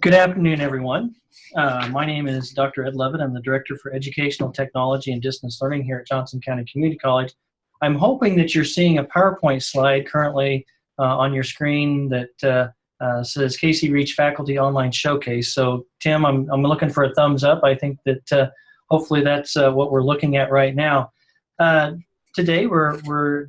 Good afternoon, everyone. My name is Dr. Ed Levitt. I'm the Director for Educational Technology and Distance Learning here at Johnson County Community College. I'm hoping that you're seeing a PowerPoint slide currently on your screen that says KCREACHE Faculty Online Showcase. So, Tim, I'm looking for a thumbs up. I think that hopefully that's what we're looking at right now. Today, we're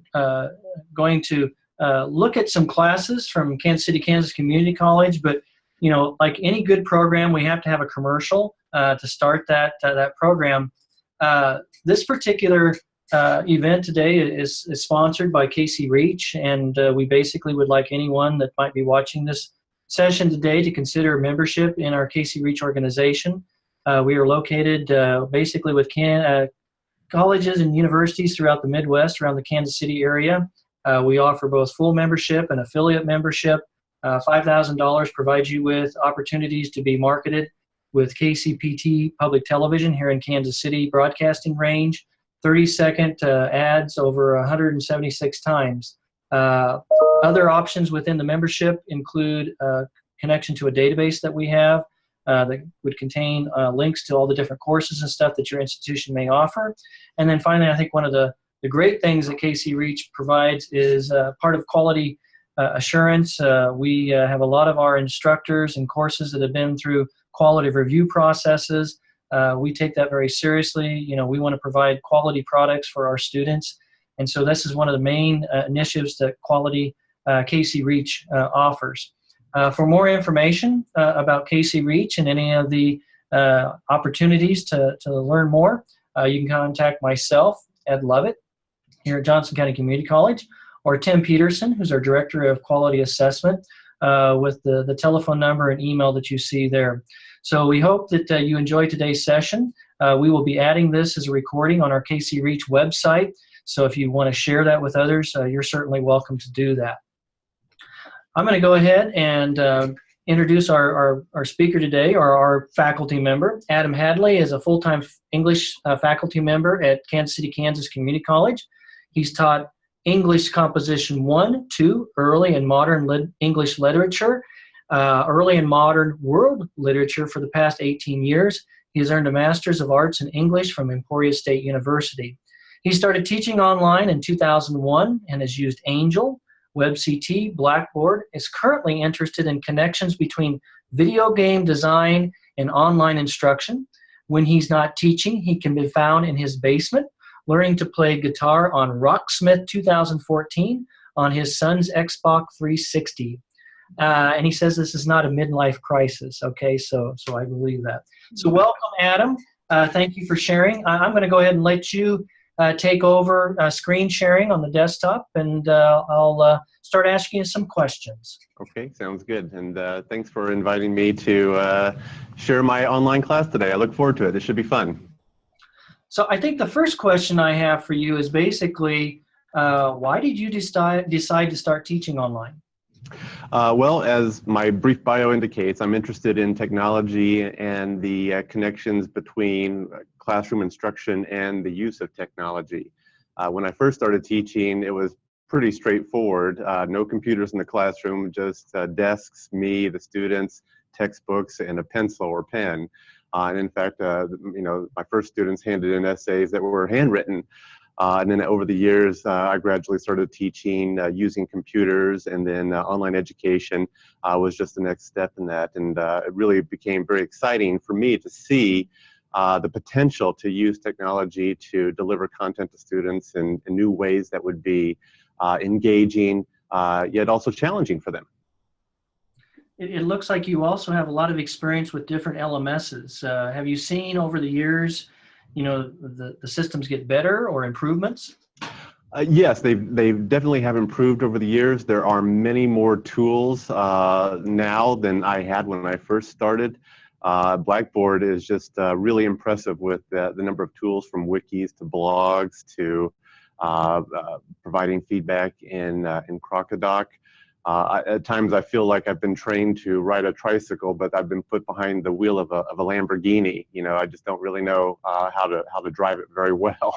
going to look at some classes from Kansas City, Kansas Community College, but you know, like any good program, we have to have a commercial to start that program. This particular event today is sponsored by KCREACHE, and we basically would like anyone that might be watching this session today to consider membership in our KCREACHE organization. We are located basically with colleges and universities throughout the Midwest, around the Kansas City area. We offer both full membership and affiliate membership. $5,000 provides you with opportunities to be marketed with KCPT Public Television here in Kansas City broadcasting range, 30-second ads over 176 times. Other options within the membership include connection to a database that we have that would contain links to all the different courses and stuff that your institution may offer. And then finally, I think one of the great things that KCREACHE provides is part of quality assurance. We have a lot of our instructors and courses that have been through quality review processes. We take that very seriously. You know, we want to provide quality products for our students. And so this is one of the main initiatives that quality KCREACHE offers. For more information about KCREACHE and any of the opportunities to learn more, you can contact myself, Ed Levitt, here at Johnson County Community College, or Tim Peterson, who's our Director of Quality Assessment, with the telephone number and email that you see there. So we hope that you enjoy today's session. We will be adding this as a recording on our KCREACHE website, so if you want to share that with others, you're certainly welcome to do that. I'm going to go ahead and introduce our speaker today, or our faculty member. Adam Hadley is a full-time English faculty member at Kansas City, Kansas Community College. He's taught English Composition 1, 2, Early and Modern English Literature, Early and Modern World Literature for the past 18 years. He has earned a Master's of Arts in English from Emporia State University. He started teaching online in 2001 and has used Angel, WebCT, Blackboard, is currently interested in connections between video game design and online instruction. When he's not teaching, he can be found in his basement, learning to play guitar on Rocksmith 2014 on his son's Xbox 360. And he says this is not a midlife crisis, okay? So I believe that. So welcome, Adam. Thank you for sharing. I'm going to go ahead and let you take over screen sharing on the desktop, and I'll start asking you some questions. Okay, sounds good. And thanks for inviting me to share my online class today. I look forward to it. This should be fun. So I think the first question I have for you is basically, why did you decide to start teaching online? Well, as my brief bio indicates, I'm interested in technology and the connections between classroom instruction and the use of technology. When I first started teaching, it was pretty straightforward. No computers in the classroom, just desks, me, the students, textbooks, and a pencil or pen. And in fact, you know, my first students handed in essays that were handwritten. And then over the years, I gradually started teaching using computers, and then online education was just the next step in that. And it really became very exciting for me to see the potential to use technology to deliver content to students in new ways that would be engaging, yet also challenging for them. It looks like you also have a lot of experience with different LMSs. Have you seen over the years, you know, the systems get better or improvements? Yes, they definitely have improved over the years. There are many more tools now than I had when I first started. Blackboard is just really impressive with the number of tools, from wikis to blogs to providing feedback in Crocodoc. At times I feel like I've been trained to ride a tricycle, but I've been put behind the wheel of a Lamborghini. You know, I just don't really know how to drive it very well.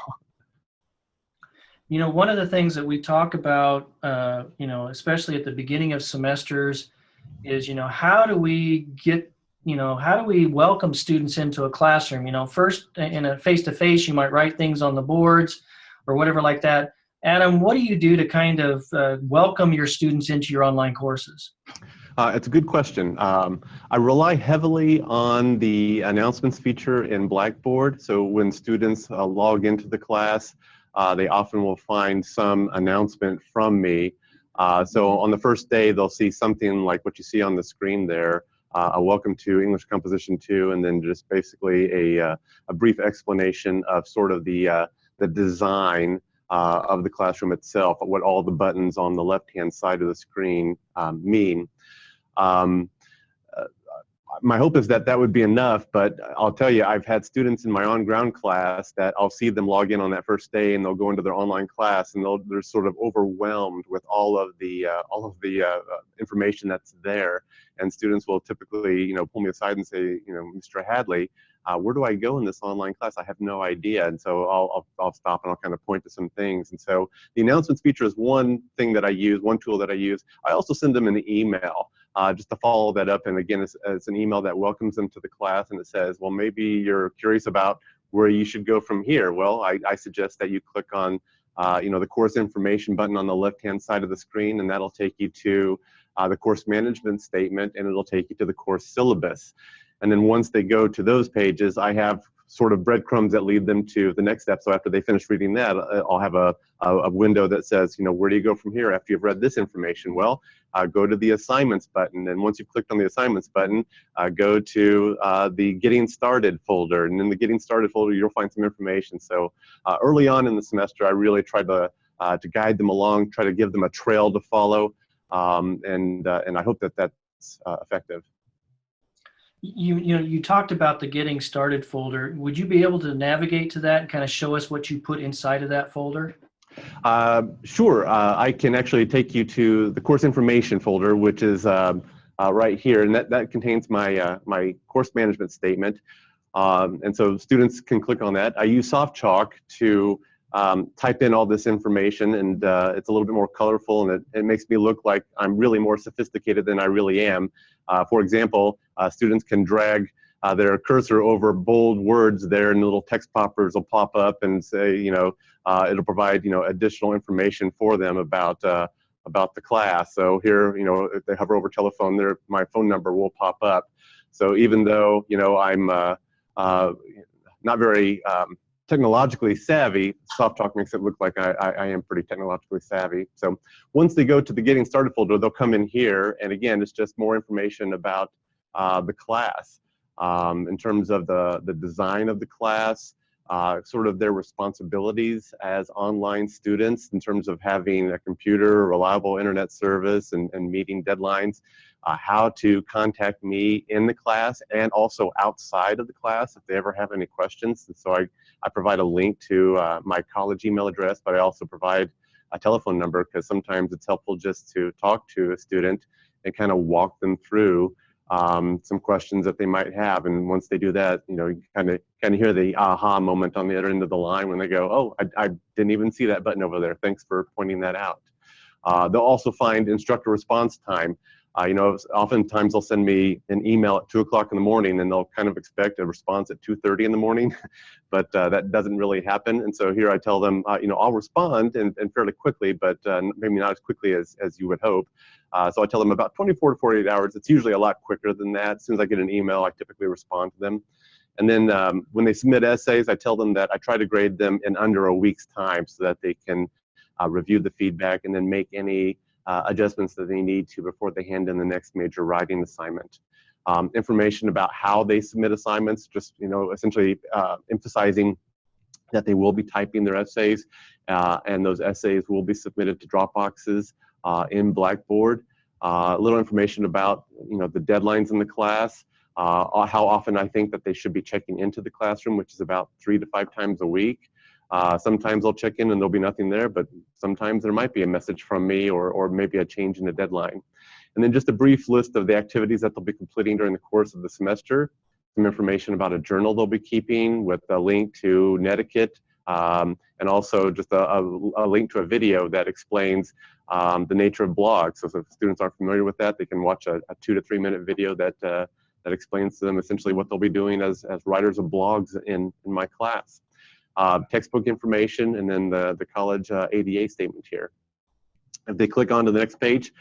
You know, one of the things that we talk about, you know, especially at the beginning of semesters, is, you know, how do we get how do we welcome students into a classroom? First in a face-to-face, you might write things on the boards or whatever like that. Adam, what do you do to kind of welcome your students into your online courses? It's a good question. I rely heavily on the announcements feature in Blackboard. So when students log into the class, they often will find some announcement from me. So on the first day, they'll see something like what you see on the screen there, a welcome to English Composition 2, and then just basically a brief explanation of sort of the design of the classroom itself, what all the buttons on the left-hand side of the screen mean. My hope is that that would be enough, but I'll tell you, I've had students in my on-ground class that I'll see them log in on that first day, and they'll go into their online class, and they're sort of overwhelmed with all of the information that's there. And students will typically, pull me aside and say, Mr. Hadley, where do I go in this online class? I have no idea. And so I'll stop and I'll kind of point to some things. And so the announcements feature is one thing that I use, one tool that I use. I also send them an email. Just to follow that up, and again, it's an email that welcomes them to the class, and it says, well, maybe you're curious about where you should go from here. Well, I suggest that you click on, the course information button on the left-hand side of the screen, and that'll take you to the course management statement, and it'll take you to the course syllabus. And then once they go to those pages, I have sort of breadcrumbs that lead them to the next step. So after they finish reading that, I'll have a window that says, where do you go from here after you've read this information? Well, go to the assignments button. And once you've clicked on the assignments button, go to the Getting Started folder. And in the Getting Started folder, you'll find some information. So early on in the semester, I really try to guide them along, try to give them a trail to follow. And I hope that that's effective. You talked about the Getting Started folder. Would you be able to navigate to that and kind of show us what you put inside of that folder? Sure. I can actually take you to the course information folder, which is right here, and that contains my my course management statement. And so students can click on that. I use SoftChalk to type in all this information, and it's a little bit more colorful, and it makes me look like I'm really more sophisticated than I really am. For example, students can drag their cursor over bold words there, and little text poppers will pop up and say, it'll provide, additional information for them about the class. So here, if they hover over telephone, my phone number will pop up. So even though, I'm not very technologically savvy, SoftTalk makes it look like I am pretty technologically savvy. So once they go to the Getting Started folder, they'll come in here, and again, it's just more information about the class in terms of the design of the class, sort of their responsibilities as online students in terms of having a computer, reliable internet service, and meeting deadlines, how to contact me in the class and also outside of the class if they ever have any questions. And so I provide a link to my college email address, but I also provide a telephone number because sometimes it's helpful just to talk to a student and kind of walk them through some questions that they might have. And once they do that, you kind of hear the aha moment on the other end of the line when they go, oh, I didn't even see that button over there. Thanks for pointing that out. They'll also find instructor response time. Oftentimes they'll send me an email at 2 o'clock in the morning, and they'll kind of expect a response at 2:30 in the morning, but that doesn't really happen. And so here I tell them, I'll respond and fairly quickly, but maybe not as quickly as you would hope. So I tell them about 24 to 48 hours. It's usually a lot quicker than that. As soon as I get an email, I typically respond to them. And then when they submit essays, I tell them that I try to grade them in under a week's time so that they can review the feedback and then make any adjustments that they need to before they hand in the next major writing assignment. Information about how they submit assignments, just essentially emphasizing that they will be typing their essays, and those essays will be submitted to Dropboxes in Blackboard. A little information about the deadlines in the class, how often I think that they should be checking into the classroom, which is about 3 to 5 times a week. Sometimes I'll check in and there'll be nothing there, but sometimes there might be a message from me or maybe a change in the deadline. And then just a brief list of the activities that they'll be completing during the course of the semester, some information about a journal they'll be keeping with a link to Netiquette, and also just a link to a video that explains the nature of blogs. So if students aren't familiar with that, they can watch a 2 to 3 minute video that that explains to them essentially what they'll be doing as writers of blogs in my class. Textbook information, and then the college ADA statement here. If they click onto the next page,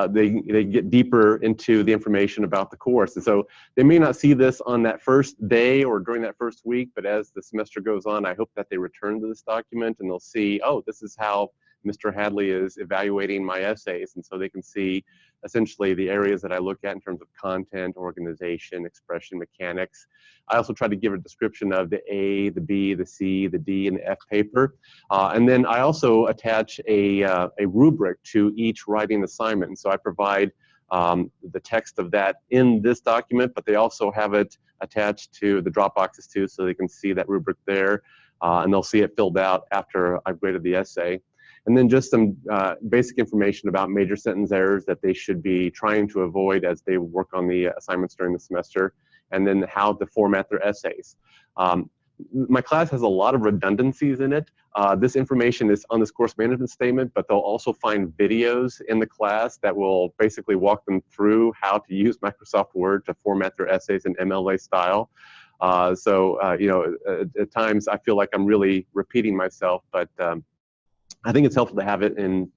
they get deeper into the information about the course. And so they may not see this on that first day or during that first week, but as the semester goes on, I hope that they return to this document and they'll see, oh, this is how Mr. Hadley is evaluating my essays. And so they can see essentially the areas that I look at in terms of content, organization, expression, mechanics. I also try to give a description of the A, the B, the C, the D, and the F paper. And then I also attach a rubric to each writing assignment. And so I provide the text of that in this document, but they also have it attached to the drop boxes too, so they can see that rubric there. And they'll see it filled out after I've graded the essay. And then just some basic information about major sentence errors that they should be trying to avoid as they work on the assignments during the semester, and then how to format their essays. My class has a lot of redundancies in it. This information is on this course management statement, but they'll also find videos in the class that will basically walk them through how to use Microsoft Word to format their essays in MLA style. You know, at times I feel like I'm really repeating myself, but I think it's helpful to have it in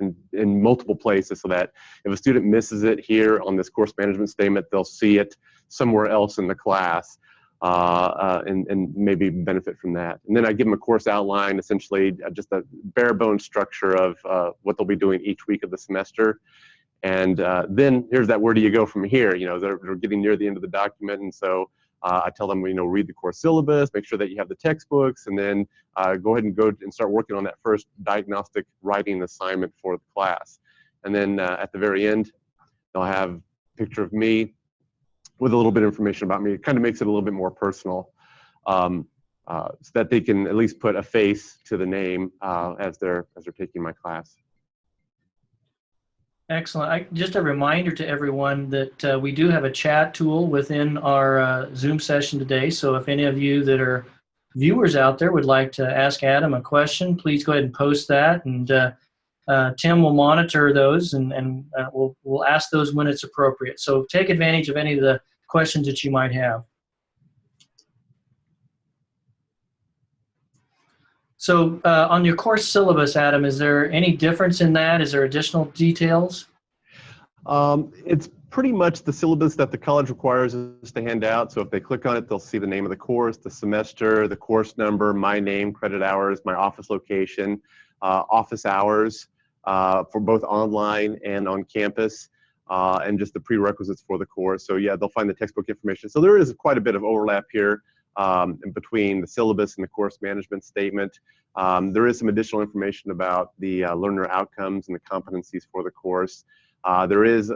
multiple places so that if a student misses it here on this course management statement, they'll see it somewhere else in the class and maybe benefit from that. And then I give them a course outline, essentially just a bare bones structure of what they'll be doing each week of the semester. And then here's that, where do you go from here? You know, they're getting near the end of the document, and so I tell them, you know, read the course syllabus, make sure that you have the textbooks, and then go ahead and go and start working on that first diagnostic writing assignment for the class. And then at the very end, they'll have a picture of me with a little bit of information about me. It kind of makes it a little bit more personal, so that they can at least put a face to the name as they're taking my class. Excellent. Just a reminder to everyone that we do have a chat tool within our Zoom session today. So if any of you that are viewers out there would like to ask Adam a question, please go ahead and post that. And Tim will monitor those, and we'll ask those when it's appropriate. So take advantage of any of the questions that you might have. So on your course syllabus, Adam, is there any difference in that? Is there additional details? It's pretty much the syllabus that the college requires us to hand out. So if they click on it, they'll see the name of the course, the semester, the course number, my name, credit hours, my office location, office hours for both online and on campus, and just the prerequisites for the course. So yeah, they'll find the textbook information. So there is quite a bit of overlap here in between the syllabus and the course management statement. There is some additional information about the learner outcomes and the competencies for the course. There is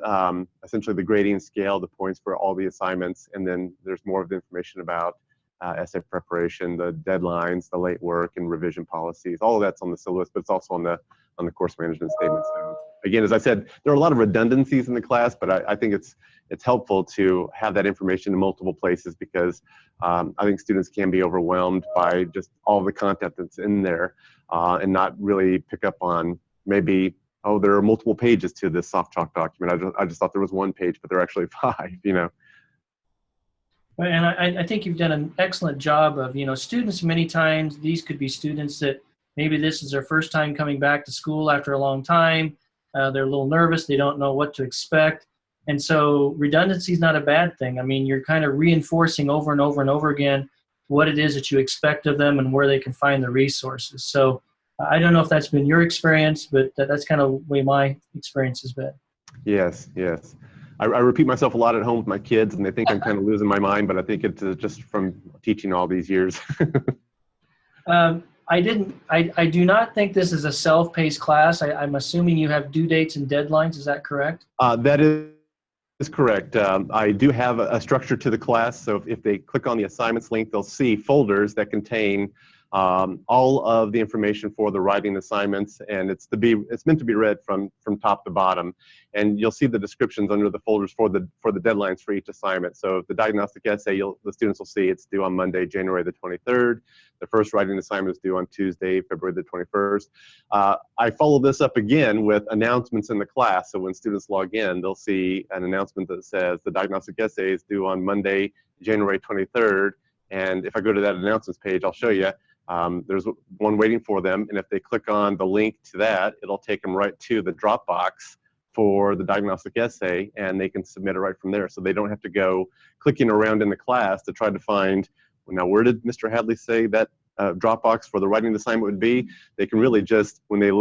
essentially the grading scale, the points for all the assignments, and then there's more of the information about essay preparation, the deadlines, the late work, and revision policies. All of that's on the syllabus, but it's also on the course management statement. So again, as I said, there are a lot of redundancies in the class, but I think it's helpful to have that information in multiple places, because I think students can be overwhelmed by just all the content that's in there and not really pick up on maybe, oh, there are multiple pages to this soft chalk document. I just thought there was one page, but there are actually 5, you know. And I think you've done an excellent job of, you know, students many times, these could be students that maybe this is their first time coming back to school after a long time. They're a little nervous. They don't know what to expect. And so redundancy is not a bad thing. I mean, you're kind of reinforcing over and over and over again what it is that you expect of them and where they can find the resources. So I don't know if that's been your experience, but that's kind of the way my experience has been. Yes, yes. I repeat myself a lot at home with my kids, and they think I'm kind of losing my mind, but I think it's just from teaching all these years. I do not think this is a self-paced class. I'm assuming you have due dates and deadlines. Is that correct? That is correct. I do have a structure to the class. So if they click on the assignments link, they'll see folders that contain all of the information for the writing assignments, and it's meant to be read from top to bottom. And you'll see the descriptions under the folders for the deadlines for each assignment. So the diagnostic essay, the students will see it's due on Monday, January the 23rd. The first writing assignment is due on Tuesday, February the 21st. I follow this up again with announcements in the class. So when students log in, they'll see an announcement that says the diagnostic essay is due on Monday, January 23rd. And if I go to that announcements page, I'll show you. There's one waiting for them, and if they click on the link to that, it'll take them right to the Dropbox for the diagnostic essay, and they can submit it right from there. So they don't have to go clicking around in the class to try to find, well, now where did Mr. Hadley say that Dropbox for the writing assignment would be? They can really just, when they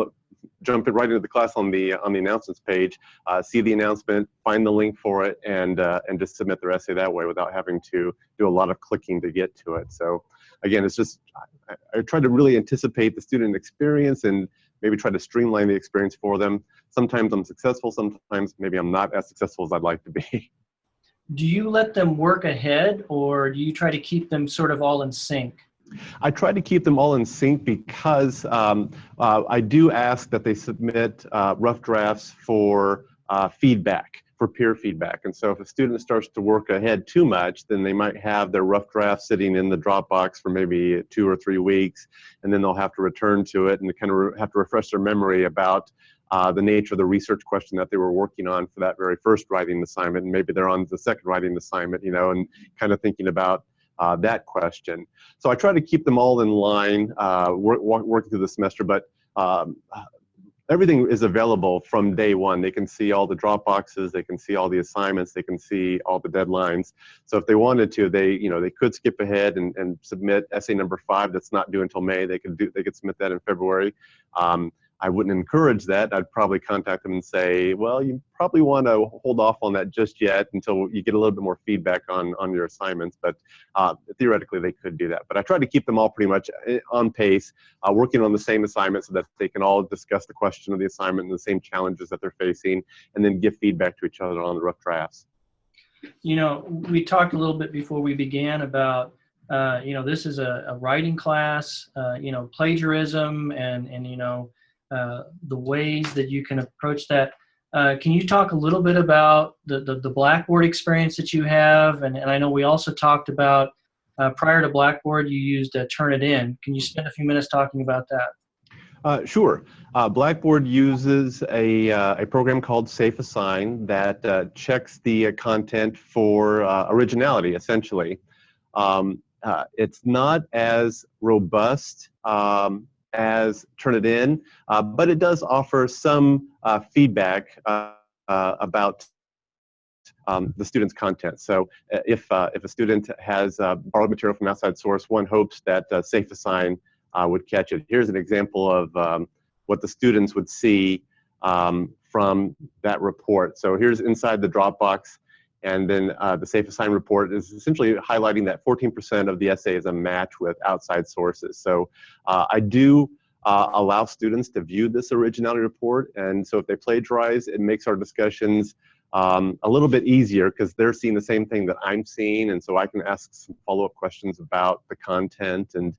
jump right into the class on the announcements page, see the announcement, find the link for it, and just submit their essay that way without having to do a lot of clicking to get to it. So again, it's just, I try to really anticipate the student experience and maybe try to streamline the experience for them. Sometimes I'm successful, sometimes maybe I'm not as successful as I'd like to be. Do you let them work ahead, or do you try to keep them sort of all in sync? I try to keep them all in sync because I do ask that they submit rough drafts for feedback, for peer feedback. And so if a student starts to work ahead too much, then they might have their rough draft sitting in the Dropbox for maybe 2 or 3 weeks, and then they'll have to return to it and kind of have to refresh their memory about the nature of the research question that they were working on for that very first writing assignment. And maybe they're on the second writing assignment, you know, and kind of thinking about that question. So I try to keep them all in line, working through the semester, but everything is available from day one. They can see all the Dropboxes, they can see all the assignments, they can see all the deadlines. So if they wanted to, they could skip ahead and submit essay number 5 that's not due until May. They could submit that in February. I wouldn't encourage that. I'd probably contact them and say, well, you probably want to hold off on that just yet until you get a little bit more feedback on your assignments. But theoretically, they could do that. But I try to keep them all pretty much on pace, working on the same assignment so that they can all discuss the question of the assignment and the same challenges that they're facing, and then give feedback to each other on the rough drafts. You know, we talked a little bit before we began about, this is a writing class, plagiarism and the ways that you can approach that. Can you talk a little bit about the Blackboard experience that you have? And I know we also talked about, prior to Blackboard, you used Turnitin. Can you spend a few minutes talking about that? Sure. Blackboard uses a program called Safe Assign that checks the content for originality, essentially. It's not as robust as Turnitin, but it does offer some feedback about the student's content. So if a student has borrowed material from outside source, one hopes that Safe Assign would catch it. Here's an example of what the students would see from that report. So here's inside the Dropbox, and then the Safe Assign report is essentially highlighting that 14% of the essay is a match with outside sources. So I do allow students to view this originality report, and so if they plagiarize, it makes our discussions a little bit easier because they're seeing the same thing that I'm seeing, and so I can ask some follow-up questions about the content and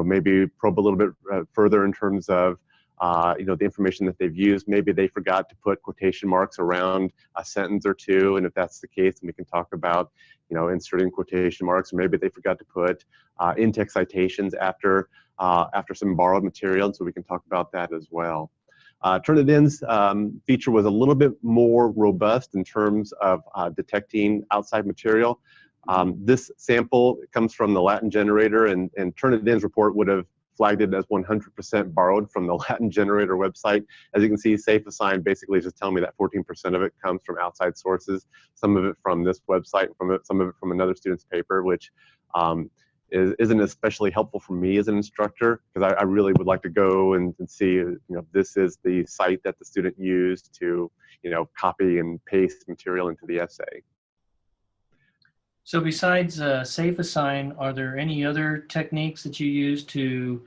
maybe probe a little bit further in terms of the information that they've used. Maybe they forgot to put quotation marks around a sentence or two, and if that's the case, then we can talk about, inserting quotation marks. Or maybe they forgot to put in-text citations after some borrowed material, and so we can talk about that as well. Turnitin's feature was a little bit more robust in terms of detecting outside material. This sample comes from the Latin generator, and Turnitin's report would have flagged it as 100% borrowed from the Latin generator website. As you can see, Safe Assign basically is just telling me that 14% of it comes from outside sources, some of it from this website, some of it from another student's paper, which isn't especially helpful for me as an instructor, because I really would like to go and see, this is the site that the student used to, copy and paste material into the essay. So besides Safe Assign, are there any other techniques that you use to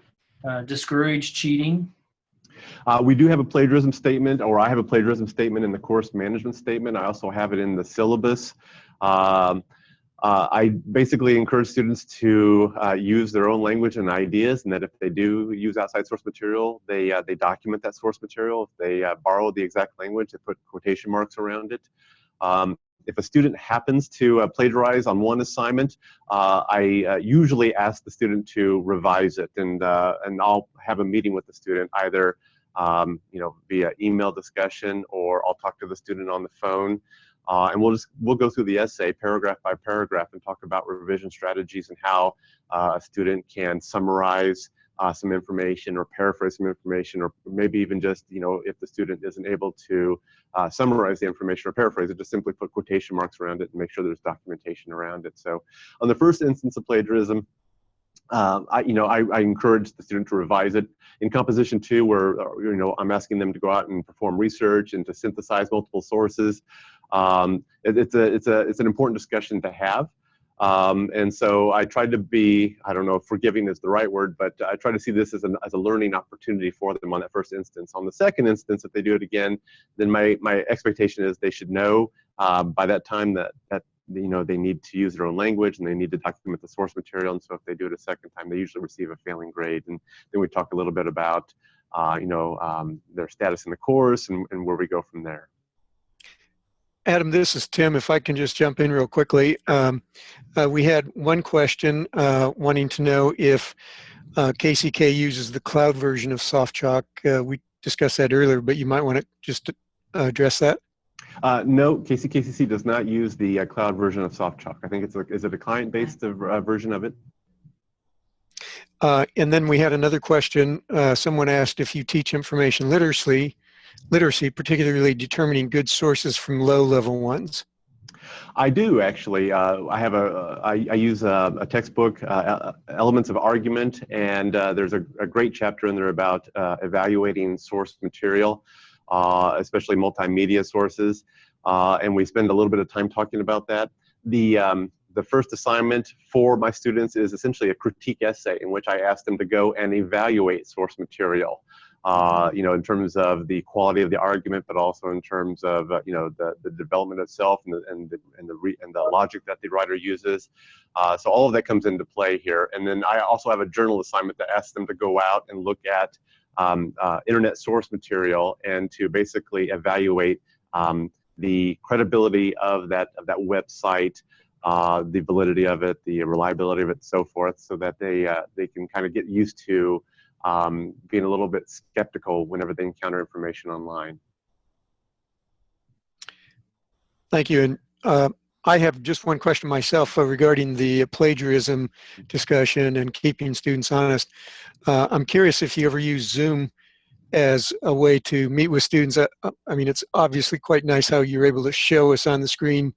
discourage cheating? We do have a plagiarism statement, or I have a plagiarism statement in the course management statement. I also have it in the syllabus. I basically encourage students to use their own language and ideas, and that if they do use outside source material, they document that source material. If they borrow the exact language, they put quotation marks around it. If a student happens to plagiarize on one assignment, I usually ask the student to revise it, and I'll have a meeting with the student, either via email discussion, or I'll talk to the student on the phone. And we'll go through the essay paragraph by paragraph and talk about revision strategies and how a student can summarize some information or paraphrase some information, or maybe even just, if the student isn't able to summarize the information or paraphrase it, just simply put quotation marks around it and make sure there's documentation around it. So on the first instance of plagiarism, I encourage the student to revise it. In composition 2, where I'm asking them to go out and perform research and to synthesize multiple sources, it's an important discussion to have. And so I tried to be, I don't know if forgiving is the right word, but I try to see this as a learning opportunity for them on that first instance. On the second instance, if they do it again, then my expectation is they should know by that time that they need to use their own language and they need to document the source material. And so if they do it a second time, they usually receive a failing grade. And then we talk a little bit about their status in the course and where we go from there. Adam, this is Tim. If I can just jump in real quickly. We had one question wanting to know if KCK uses the cloud version of SoftChalk. We discussed that earlier, but you might want to just address that. No, KCKCC does not use the cloud version of SoftChalk. I think is it a client-based version of it? And then we had another question. Someone asked if you teach information literacy, particularly determining good sources from low-level ones. I do, actually. I use a textbook, Elements of Argument, and there's a great chapter in there about evaluating source material, especially multimedia sources, and we spend a little bit of time talking about that. The first assignment for my students is essentially a critique essay in which I ask them to go and evaluate source material. In terms of the quality of the argument, but also in terms of the development itself and the logic that the writer uses. So all of that comes into play here. And then I also have a journal assignment that asks them to go out and look at internet source material and to basically evaluate the credibility of that website, the validity of it, the reliability of it, and so forth, so that they can kind of get used to being a little bit skeptical whenever they encounter information online. Thank you. And I have just one question myself regarding the plagiarism discussion and keeping students honest. I'm curious if you ever use Zoom as a way to meet with students. I mean, it's obviously quite nice how you're able to show us on the screen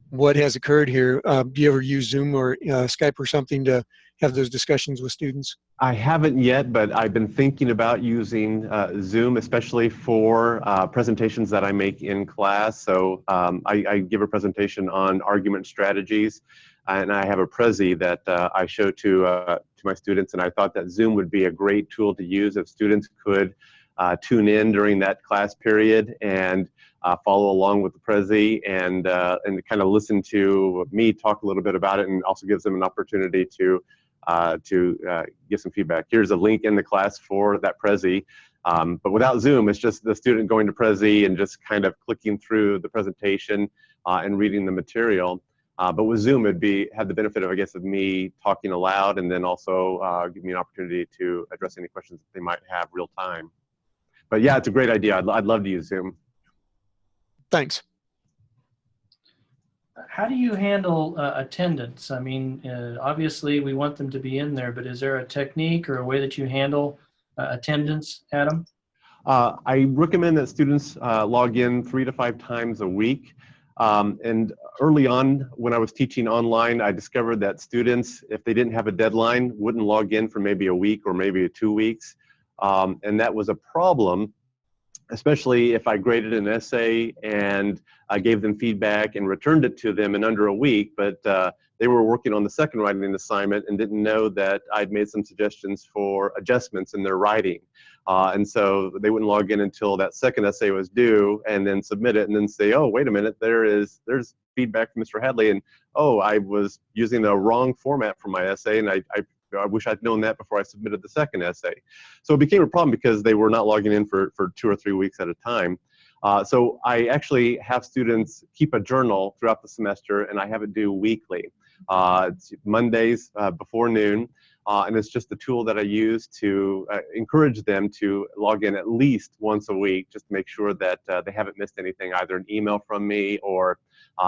what has occurred here. Do you ever use Zoom or Skype or something to have those discussions with students? I haven't yet, but I've been thinking about using Zoom, especially for presentations that I make in class. So I give a presentation on argument strategies, and I have a Prezi that I show to my students, and I thought that Zoom would be a great tool to use if students could tune in during that class period and follow along with the Prezi and kind of listen to me talk a little bit about it, and also gives them an opportunity to get some feedback. Here's a link in the class for that Prezi, but without Zoom, it's just the student going to Prezi and just kind of clicking through the presentation and reading the material. But with Zoom, it'd have the benefit of, I guess, of me talking aloud, and then also give me an opportunity to address any questions that they might have real time. But yeah, it's a great idea. I'd love to use Zoom. Thanks. How do you handle attendance? I mean, obviously we want them to be in there, but is there a technique or a way that you handle attendance, Adam? I recommend that students log in 3 to 5 times a week. And early on, when I was teaching online, I discovered that students, if they didn't have a deadline, wouldn't log in for maybe a week or maybe 2 weeks. And that was a problem, especially if I graded an essay and I gave them feedback and returned it to them in under a week, but they were working on the second writing assignment and didn't know that I'd made some suggestions for adjustments in their writing. And so they wouldn't log in until that second essay was due and then submit it and then say, oh, wait a minute, there's feedback from Mr. Hadley, and oh, I was using the wrong format for my essay, and I wish I'd known that before I submitted the second essay. So it became a problem because they were not logging in for 2 or 3 weeks at a time. So I actually have students keep a journal throughout the semester, and I have it due weekly. It's Mondays before noon, and it's just a tool that I use to encourage them to log in at least once a week, just to make sure that they haven't missed anything, either an email from me or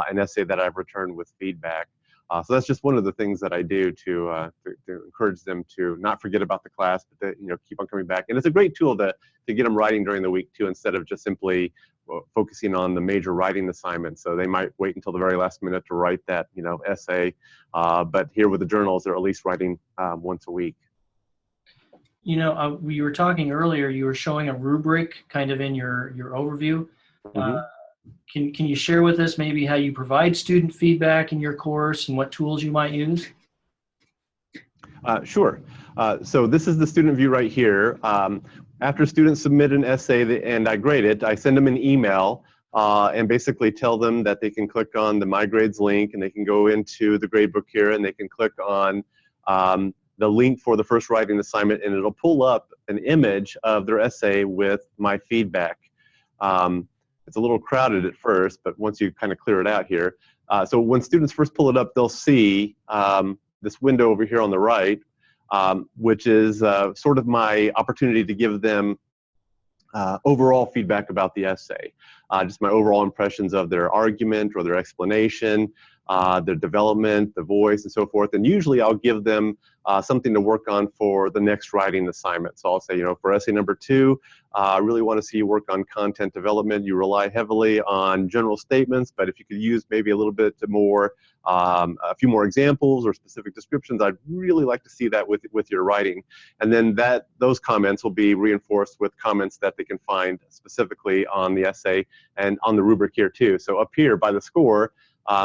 an essay that I've returned with feedback. So that's just one of the things that I do to encourage them to not forget about the class, but to keep on coming back. And it's a great tool to get them writing during the week too, instead of just simply focusing on the major writing assignments. So they might wait until the very last minute to write that essay, but here with the journals, they're at least writing once a week. We were talking earlier, you were showing a rubric kind of in your overview. Mm-hmm. Can you share with us maybe how you provide student feedback in your course and what tools you might use? Sure. So this is the student view right here. After students submit an essay and I grade it, I send them an email and basically tell them that they can click on the My Grades link, and they can go into the gradebook here, and they can click on the link for the first writing assignment, and it'll pull up an image of their essay with my feedback. It's a little crowded at first, but once you kind of clear it out here. So when students first pull it up, they'll see this window over here on the right, which is sort of my opportunity to give them overall feedback about the essay. Just my overall impressions of their argument or their explanation, their development, the voice, and so forth. And usually I'll give them something to work on for the next writing assignment. So I'll say, for essay number 2, I really want to see you work on content development. You rely heavily on general statements, but if you could use maybe a little bit more, a few more examples or specific descriptions, I'd really like to see that with your writing. And then those comments will be reinforced with comments that they can find specifically on the essay and on the rubric here too. So up here by the score,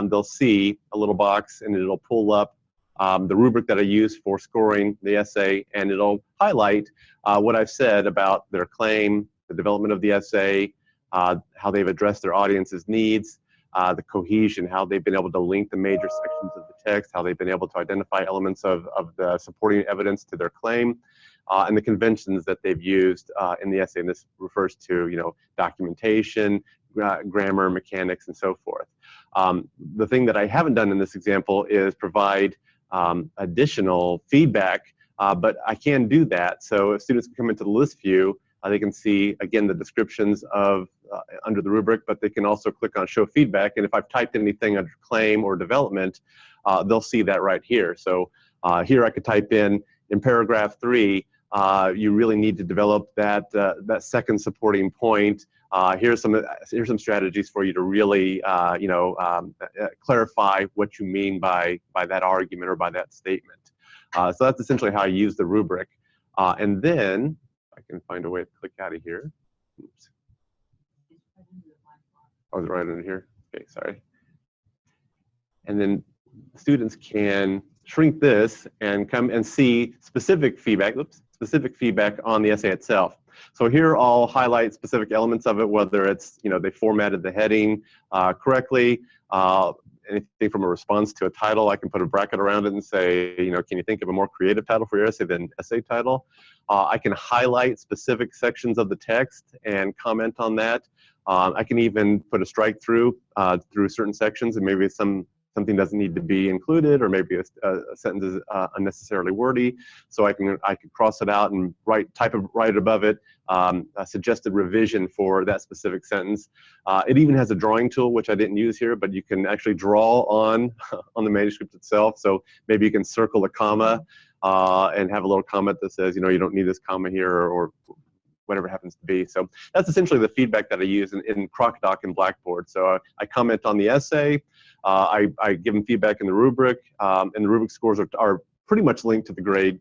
they'll see a little box, and it'll pull up the rubric that I use for scoring the essay, and it'll highlight what I've said about their claim, the development of the essay, how they've addressed their audience's needs, the cohesion, how they've been able to link the major sections of the text, how they've been able to identify elements of the supporting evidence to their claim, and the conventions that they've used in the essay. And this refers to, documentation, grammar, mechanics, and so forth. The thing that I haven't done in this example is provide additional feedback, but I can do that. So if students can come into the list view, they can see, again, the descriptions of under the rubric, but they can also click on show feedback. And if I've typed anything under claim or development, they'll see that right here. So here I could type in paragraph 3, you really need to develop that second supporting point. Here's some strategies for you to really clarify what you mean by that argument or by that statement. So that's essentially how I use the rubric. And then I can find a way to click out of here. Oops. Oh, is it right under here? Okay, sorry. And then students can shrink this and come and see specific feedback. Oops. Specific feedback on the essay itself. So here I'll highlight specific elements of it, whether it's, they formatted the heading correctly, anything from a response to a title. I can put a bracket around it and say, can you think of a more creative title for your essay than essay title? I can highlight specific sections of the text and comment on that. I can even put a strike through certain sections, and maybe something doesn't need to be included, or maybe a sentence is unnecessarily wordy. So I could cross it out and write right above it a suggested revision for that specific sentence. It even has a drawing tool, which I didn't use here, but you can actually draw on the manuscript itself. So maybe you can circle a comma and have a little comment that says, you don't need this comma here, or whatever it happens to be. So that's essentially the feedback that I use in CrockDoc and Blackboard. So I comment on the essay, I give them feedback in the rubric, and the rubric scores are pretty much linked to the grade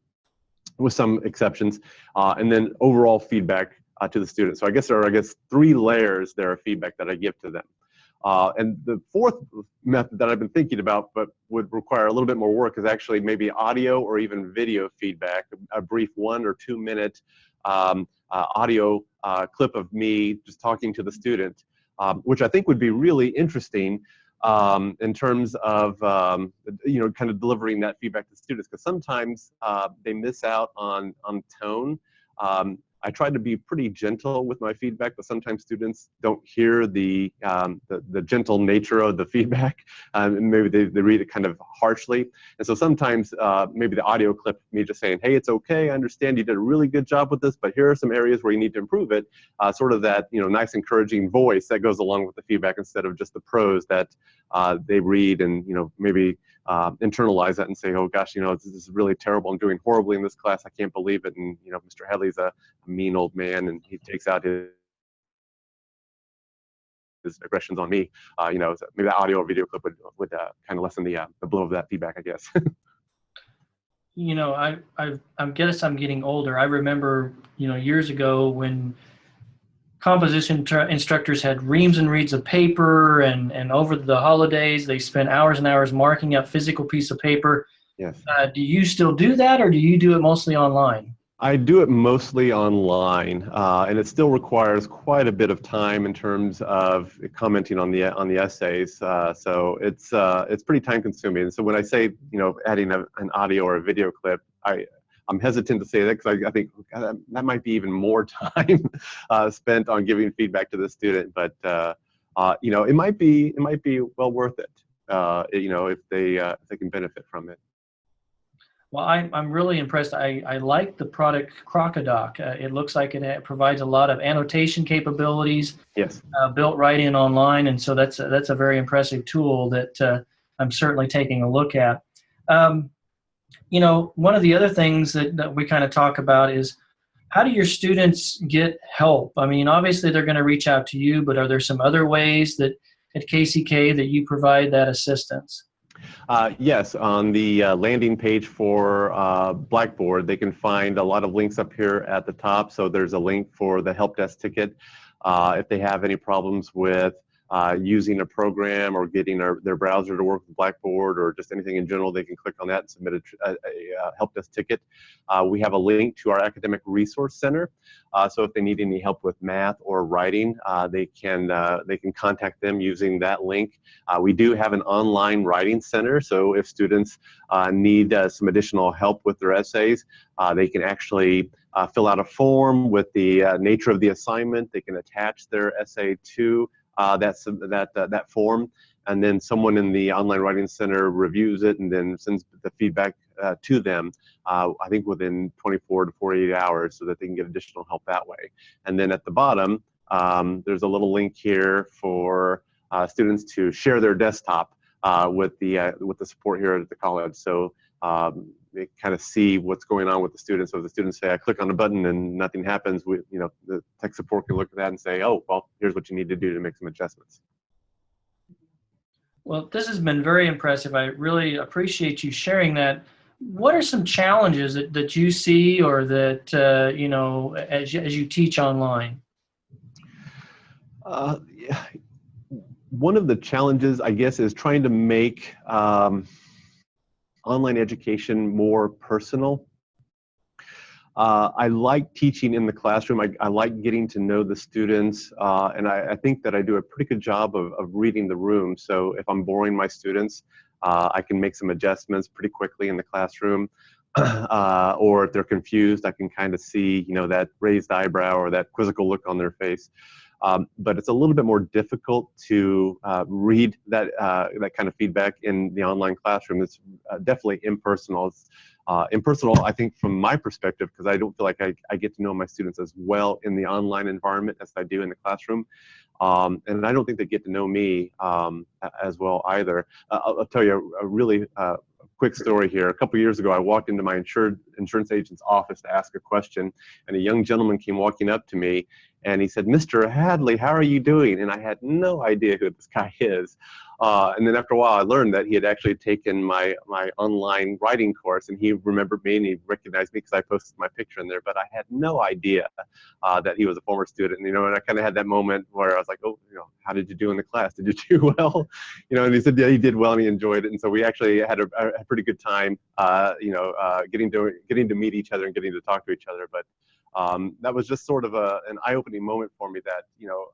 with some exceptions, and then overall feedback to the student. So I guess there are 3 layers there of feedback that I give to them. And the fourth method that I've been thinking about, but would require a little bit more work, is actually maybe audio or even video feedback, a brief 1 or 2 minute audio clip of me just talking to the student, which I think would be really interesting in terms of kind of delivering that feedback to students, because sometimes they miss out on tone. I try to be pretty gentle with my feedback, but sometimes students don't hear the gentle nature of the feedback, and maybe they read it kind of harshly. And so sometimes maybe the audio clip, me just saying, "Hey, it's okay. I understand you did a really good job with this, but here are some areas where you need to improve it." Sort of that nice, encouraging voice that goes along with the feedback, instead of just the prose that they read and maybe internalize that and say, "Oh gosh, this is really terrible. I'm doing horribly in this class. I can't believe it." And Mr. Headley's a mean old man, and he takes out his aggressions on me. So maybe that audio or video clip would kind of lessen the blow of that feedback, I guess. I guess I'm getting older. I remember, years ago when composition instructors had reams and reams of paper, and over the holidays they spent hours and hours marking up physical piece of paper. Yes. Do you still do that, or do you do it mostly online? I do it mostly online, and it still requires quite a bit of time in terms of commenting on the essays. So it's pretty time consuming. And so when I say adding an audio or a video clip, I'm hesitant to say that, because I think that might be even more time spent on giving feedback to the student. But it might be well worth it. If they can benefit from it. Well, I'm really impressed. I like the product Crocodoc. It looks like it provides a lot of annotation capabilities. Yes. Built right in online, and so that's a very impressive tool that I'm certainly taking a look at. One of the other things that we kind of talk about is, how do your students get help? I mean, obviously they're going to reach out to you, but are there some other ways that at KCK that you provide that assistance? Yes, on the landing page for Blackboard, they can find a lot of links up here at the top. So there's a link for the help desk ticket. If they have any problems with using a program or getting their browser to work with Blackboard, or just anything in general, they can click on that and submit a help desk ticket. We have a link to our Academic Resource Center. So if they need any help with math or writing, they can contact them using that link. We do have an online writing center, so if students need some additional help with their essays, they can actually fill out a form with the nature of the assignment. They can attach their essay to that form, and then someone in the online writing center reviews it and then sends the feedback to them, I think within 24 to 48 hours, so that they can get additional help that way. And then at the bottom, there's a little link here for students to share their desktop with the support here at the college. So they kind of see what's going on with the students. So if the students say, "I click on a button and nothing happens," the tech support can look at that and say, "Oh, well, here's what you need to do to make some adjustments." Well, this has been very impressive. I really appreciate you sharing that. What are some challenges that you see, or that as you teach online? Yeah. One of the challenges, I guess, is trying to make online education more personal. I like teaching in the classroom. I like getting to know the students, and I think that I do a pretty good job of reading the room. So if I'm boring my students, I can make some adjustments pretty quickly in the classroom. Or if they're confused, I can kind of see, that raised eyebrow or that quizzical look on their face. But it's a little bit more difficult to read that kind of feedback in the online classroom. It's definitely impersonal. It's impersonal, I think, from my perspective, because I don't feel like I get to know my students as well in the online environment as I do in the classroom. And I don't think they get to know me as well either. I'll tell you a really quick story here. A couple years ago, I walked into my insurance agent's office to ask a question, and a young gentleman came walking up to me, and he said, "Mr. Hadley, how are you doing?" And I had no idea who this guy is. And then after a while, I learned that he had actually taken my online writing course, and he remembered me and he recognized me because I posted my picture in there. But I had no idea that he was a former student. And I kind of had that moment where I was like, "Oh, how did you do in the class? Did you do well?" And he said, "Yeah, he did well, and he enjoyed it." And so we actually had a pretty good time, getting to meet each other and getting to talk to each other. But that was just sort of an eye-opening moment for me that, you know,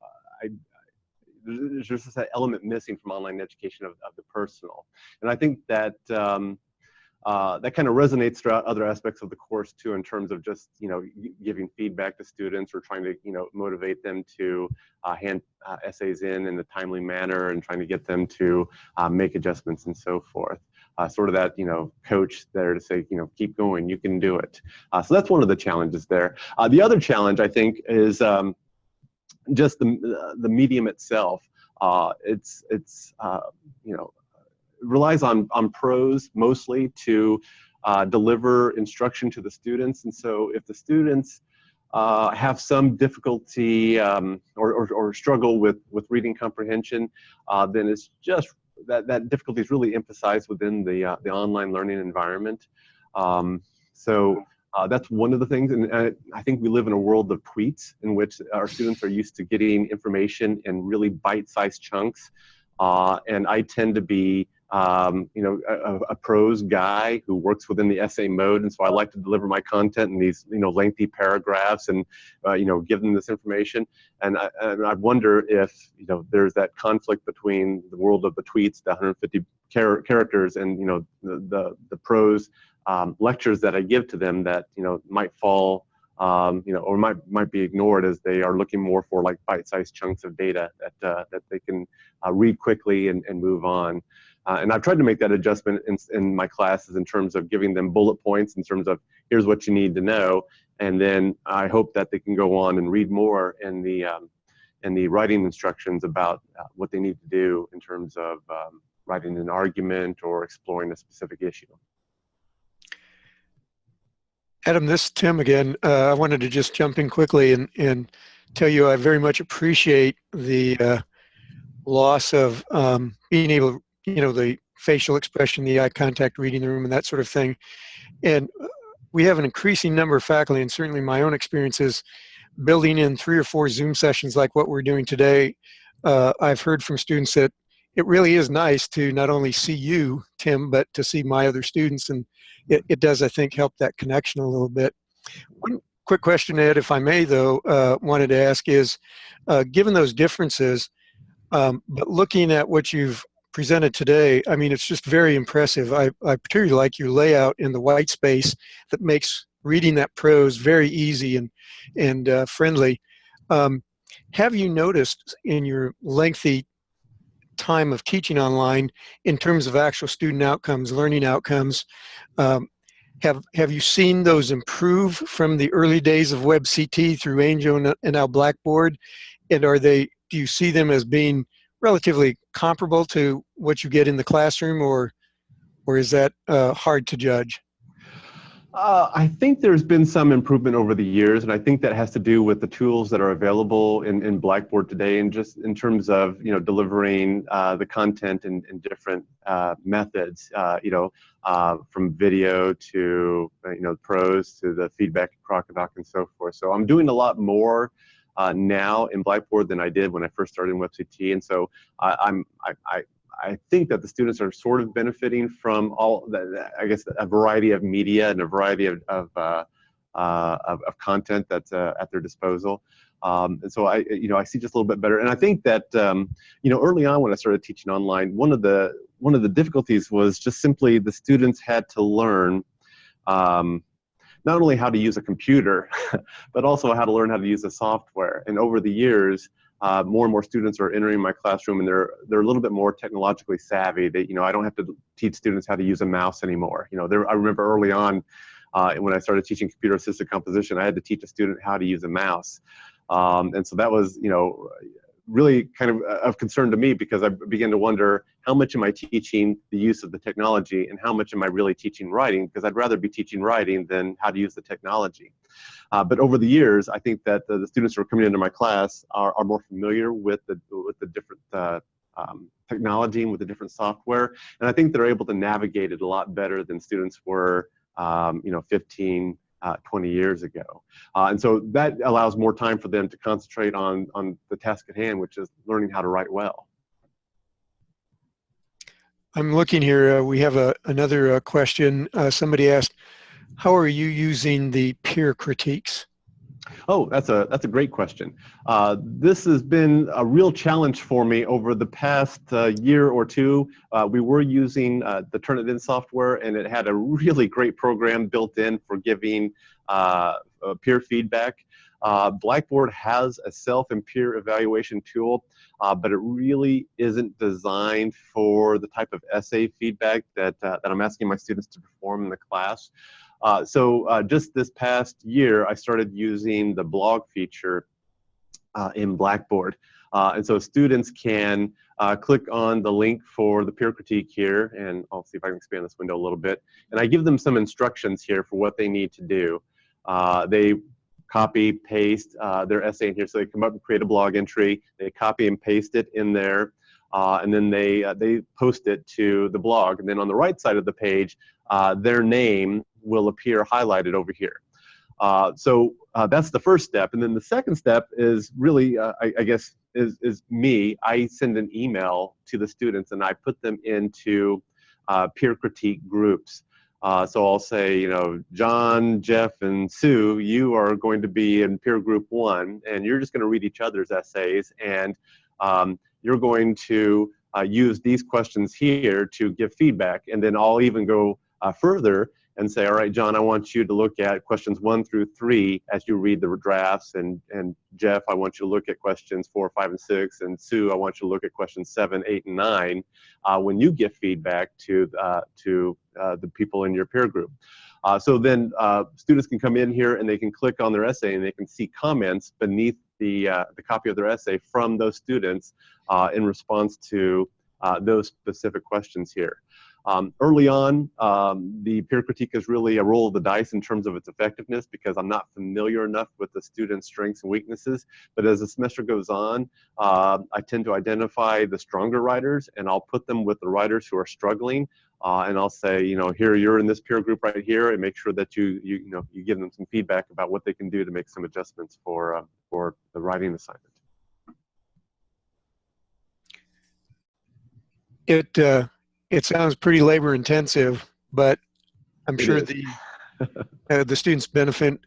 there's just that element missing from online education of the personal. And I think that that kind of resonates throughout other aspects of the course too, in terms of just, you know, giving feedback to students or trying to, you know, motivate them to hand essays in a timely manner and trying to get them to make adjustments and so forth. Sort of that, you know, coach there to say, you know, keep going, you can do it. So that's one of the challenges there. The other challenge, I think, is just the medium itself. It's you know, relies on prose mostly to deliver instruction to the students. And so if the students have some difficulty or struggle with reading comprehension, then it's just that difficulty is really emphasized within the online learning environment. That's one of the things, and I think we live in a world of tweets in which our students are used to getting information in really bite-sized chunks, and I tend to be you know, a prose guy who works within the essay mode, and so I like to deliver my content in these, you know, lengthy paragraphs and you know, give them this information. And I wonder if, you know, there's that conflict between the world of the tweets, the 150 characters, and, you know, the prose lectures that I give to them that, you know, might fall, you know, or might be ignored as they are looking more for like bite-sized chunks of data that they can read quickly and move on. And I've tried to make that adjustment in my classes in terms of giving them bullet points in terms of here's what you need to know, and then I hope that they can go on and read more in the writing instructions about what they need to do in terms of writing an argument or exploring a specific issue. Adam, this is Tim again. I wanted to just jump in quickly and tell you I very much appreciate the loss of being able, you know, the facial expression, the eye contact, reading the room, and that sort of thing. And we have an increasing number of faculty, and certainly my own experiences, building in 3 or 4 Zoom sessions like what we're doing today. I've heard from students that it really is nice to not only see you, Tim, but to see my other students, and it does, I think, help that connection a little bit. One quick question, Ed, if I may, though, wanted to ask is, given those differences, but looking at what you've presented today, I mean, it's just very impressive. I particularly like your layout in the white space that makes reading that prose very easy and friendly. Have you noticed in your lengthy time of teaching online, in terms of actual student outcomes, learning outcomes, have you seen those improve from the early days of WebCT through Angel and now Blackboard? And do you see them as being relatively comparable to what you get in the classroom, or is that hard to judge? I think there's been some improvement over the years, and I think that has to do with the tools that are available in Blackboard today, and just in terms of, you know, delivering the content in different methods, you know, from video to, you know, prose to the feedback, Crocodoc, and so forth. So I'm doing a lot more now in Blackboard than I did when I first started in WebCT, and so I think that the students are sort of benefiting from all that, I guess, a variety of media and a variety of content that's at their disposal. And so I see just a little bit better. And I think that, you know, early on when I started teaching online, one of the difficulties was just simply the students had to learn not only how to use a computer, but also how to learn how to use the software. And over the years, more and more students are entering my classroom, and they're a little bit more technologically savvy. They, you know, I don't have to teach students how to use a mouse anymore. You know, I remember early on when I started teaching computer-assisted composition, I had to teach a student how to use a mouse, and so that was, you know, really kind of concern to me, because I began to wonder, how much am I teaching the use of the technology, and how much am I really teaching writing? Because I'd rather be teaching writing than how to use the technology. But over the years, I think that the students who are coming into my class are more familiar with the different technology and with the different software, and I think they're able to navigate it a lot better than students were, you know, 15, 20 years ago. And so that allows more time for them to concentrate on the task at hand, which is learning how to write well. I'm looking here. We have another question. Somebody asked, how are you using the peer critiques? Oh, that's a great question. This has been a real challenge for me over the past year or two. We were using the Turnitin software, and it had a really great program built in for giving peer feedback. Blackboard has a self and peer evaluation tool, but it really isn't designed for the type of essay feedback that I'm asking my students to perform in the class. So just this past year, I started using the blog feature in Blackboard. And so students can click on the link for the peer critique here, and I'll see if I can expand this window a little bit. And I give them some instructions here for what they need to do. They copy, paste their essay in here. So they come up and create a blog entry. They copy and paste it in there. And then they post it to the blog. And then on the right side of the page, their name will appear highlighted over here. So that's the first step. And then the second step is really, I guess, is me. I send an email to the students and I put them into peer critique groups. So I'll say, you know, John, Jeff, and Sue, you are going to be in peer group 1, and you're just going to read each other's essays, and you're going to use these questions here to give feedback. And then I'll even go further and say, all right, John, I want you to look at questions 1 through 3 as you read the drafts, and Jeff, I want you to look at questions 4, 5, and 6, and Sue, I want you to look at questions 7, 8, and 9 when you give feedback to the people in your peer group. So then students can come in here and they can click on their essay and they can see comments beneath the copy of their essay from those students in response to those specific questions here. Early on, the peer critique is really a roll of the dice in terms of its effectiveness because I'm not familiar enough with the students' strengths and weaknesses. But as the semester goes on, I tend to identify the stronger writers, and I'll put them with the writers who are struggling. And I'll say, you know, here, you're in this peer group right here, and make sure that you give them some feedback about what they can do to make some adjustments for the writing assignment. It sounds pretty labor intensive, but I'm sure the students benefit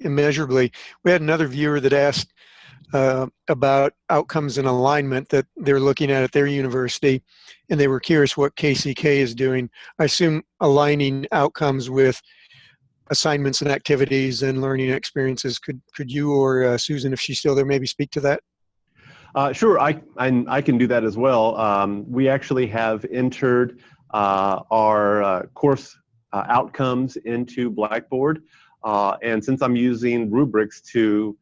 immeasurably. We had another viewer that asked about outcomes and alignment that they're looking at their university, and they were curious what KCK is doing. I assume aligning outcomes with assignments and activities and learning experiences. Could you or Susan, if she's still there, maybe speak to that? Sure, I can do that as well. We actually have entered our course outcomes into Blackboard, and since I'm using rubrics to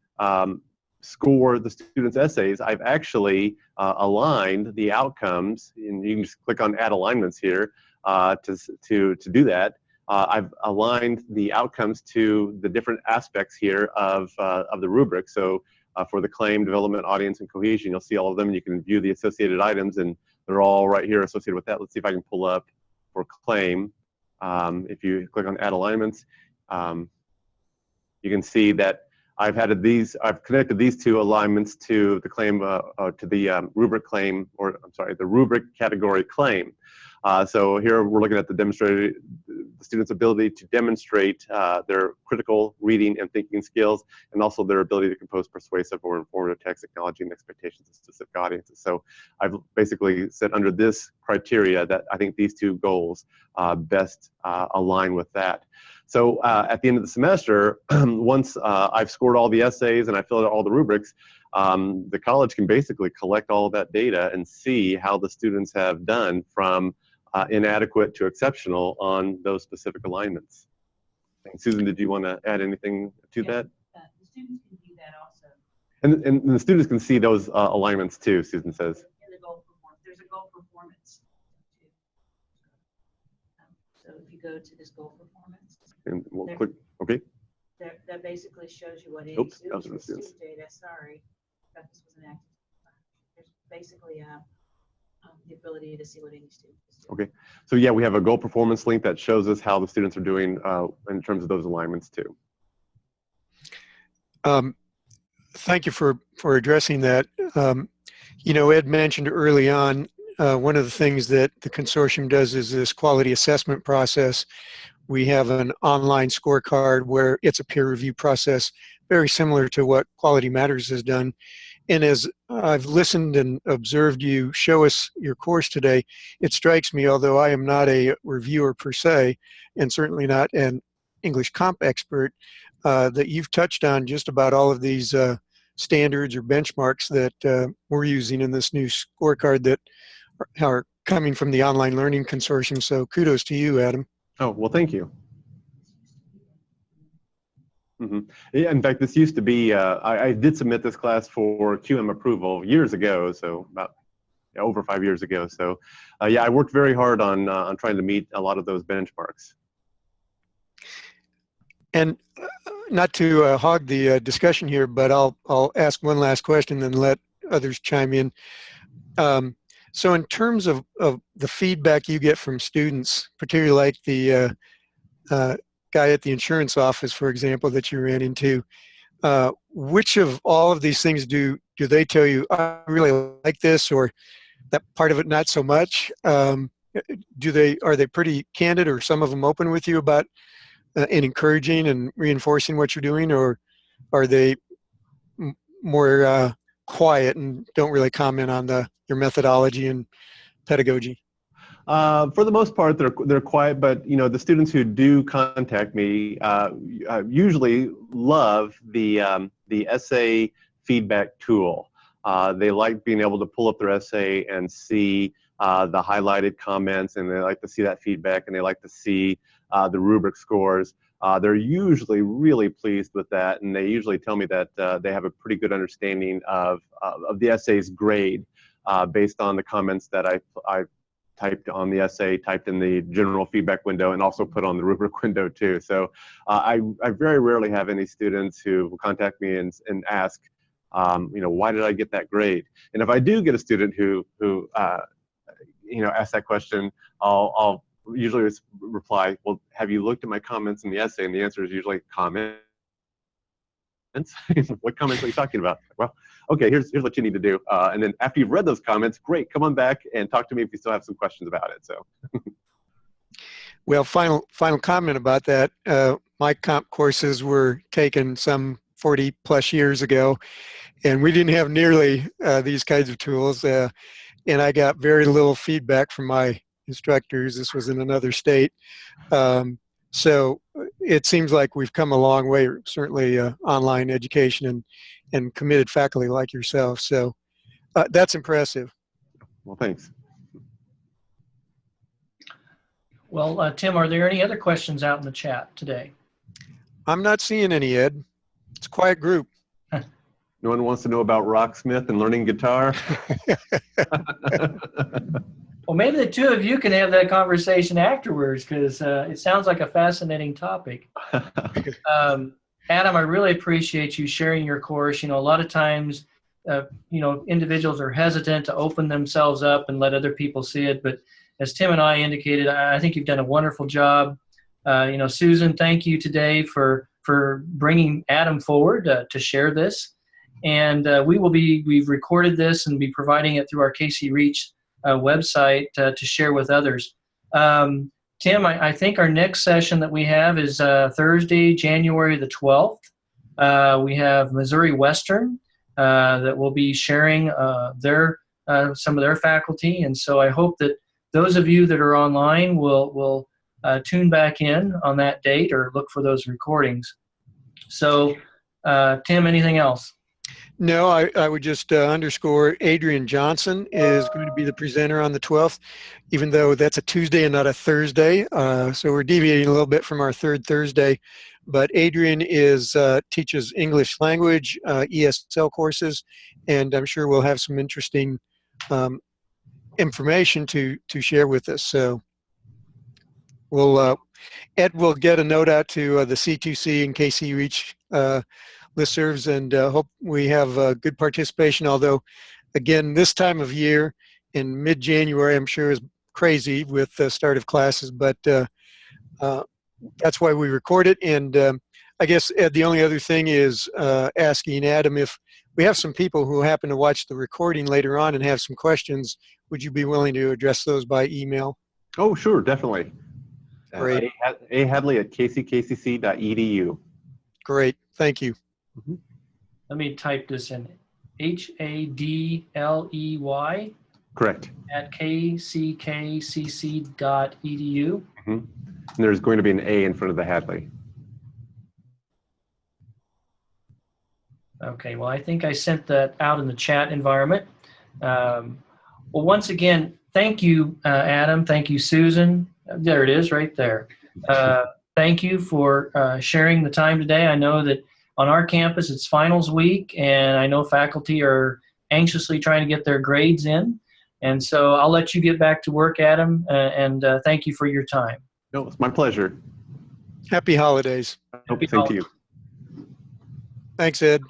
score the students' essays, I've actually aligned the outcomes, and you can just click on Add Alignments here to do that. I've aligned the outcomes to the different aspects here of the rubric. So for the claim, development, audience, and cohesion, you'll see all of them, and you can view the associated items, and they're all right here associated with that. Let's see if I can pull up for claim. If you click on Add Alignments, you can see that I've connected these two alignments to the claim, to the rubric claim, or I'm sorry, the rubric category claim. So here we're looking at the students' ability to demonstrate their critical reading and thinking skills, and also their ability to compose persuasive or informative text, acknowledging the expectations of specific audiences. So I've basically said under this criteria that I think these two goals best align with that. So at the end of the semester, once I've scored all the essays and I filled out all the rubrics, the college can basically collect all of that data and see how the students have done from inadequate to exceptional on those specific alignments. And Susan, did you want to add anything to that? The students can do that also. And the students can see those alignments too, Susan says. In the goal performance, there's a goal performance too. So if you go to this goal performance, and we'll click, okay. That basically shows you what Oops, that was the students. data. Sorry, I thought this was an active. There's basically the ability to see what any student is doing. Okay, so yeah, we have a goal performance link that shows us how the students are doing in terms of those alignments too. Thank you for addressing that. You know, Ed mentioned early on, one of the things that the consortium does is this quality assessment process we have an online scorecard where it's a peer review process, very similar to what Quality Matters has done. And as I've listened and observed you show us your course today, it strikes me, although I am not a reviewer per se, and certainly not an English comp expert, that you've touched on just about all of these standards or benchmarks that we're using in this new scorecard that are coming from the Online Learning Consortium. So kudos to you, Adam. Oh, well, thank you. Yeah, in fact, this used to be, I did submit this class for QM approval years ago, so about over 5 years ago. So yeah, I worked very hard on trying to meet a lot of those benchmarks. And not to hog the discussion here, but I'll ask one last question and let others chime in. So in terms of the feedback you get from students, particularly like the guy at the insurance office, for example, that you ran into, which of all of these things do they tell you, I really like this, or that part of it not so much? Are they pretty candid, or some of them open with you about and encouraging and reinforcing what you're doing, or are they more quiet and don't really comment on your methodology and pedagogy? For the most part, they're quiet, but the students who do contact me usually love the essay feedback tool. They like being able to pull up their essay and see the highlighted comments, and they like to see that feedback, and they like to see the rubric scores. They're usually really pleased with that, and they usually tell me that they have a pretty good understanding of the essay's grade based on the comments that I typed on the essay, typed in the general feedback window, and also put on the rubric window too. So I very rarely have any students who contact me and ask, why did I get that grade? And if I do get a student who asks that question, I'll usually reply, well, have you looked at my comments in the essay? And the answer is usually comments. What comments are you talking about? Well, okay, here's what you need to do. And then after you've read those comments, great, come on back and talk to me if you still have some questions about it. So, well, final comment about that. My comp courses were taken some 40 plus years ago, and we didn't have nearly these kinds of tools. And I got very little feedback from my instructors. This was in another state. So it seems like we've come a long way, certainly online education and committed faculty like yourself. So that's impressive. Well, thanks. Well, Tim, are there any other questions out in the chat today? I'm not seeing any, Ed. It's a quiet group. No one wants to know about Rocksmith and learning guitar? Well, maybe the two of you can have that conversation afterwards, because it sounds like a fascinating topic. Adam, I really appreciate you sharing your course. A lot of times, individuals are hesitant to open themselves up and let other people see it. But as Tim and I indicated, I think you've done a wonderful job. Susan, thank you today for bringing Adam forward to share this. And we've recorded this and be providing it through our KCREACHE website to share with others. Tim, I think our next session that we have is Thursday, January the 12th. We have Missouri Western that will be sharing some of their faculty, and so I hope that those of you that are online will tune back in on that date or look for those recordings. So, Tim, anything else? No, I would just underscore Adrian Johnson is going to be the presenter on the 12th, even though that's a Tuesday and not a Thursday. So we're deviating a little bit from our third Thursday. But Adrian teaches English language, ESL courses, and I'm sure we'll have some interesting information to share with us. So Ed will get a note out to the C2C and KCREACHE listservs, and hope we have good participation. Although, again, this time of year in mid-January, I'm sure is crazy with the start of classes, but that's why we record it. And I guess, Ed, the only other thing is asking Adam, if we have some people who happen to watch the recording later on and have some questions, would you be willing to address those by email? Oh, sure, definitely. Great. ahadley@kckcc.edu. Great. Thank you. Let me type this in. HADLEY Correct. at kckcc.edu. And there's going to be an A in front of the Hadley. Okay, well, I think I sent that out in the chat environment. Well, once again, thank you, Adam. Thank you, Susan. There it is right there. Thank you for sharing the time today. I know that on our campus it's finals week, and I know faculty are anxiously trying to get their grades in. And so I'll let you get back to work, Adam, and thank you for your time. No, it's my pleasure. Happy holidays. Same to you. Thanks, Ed.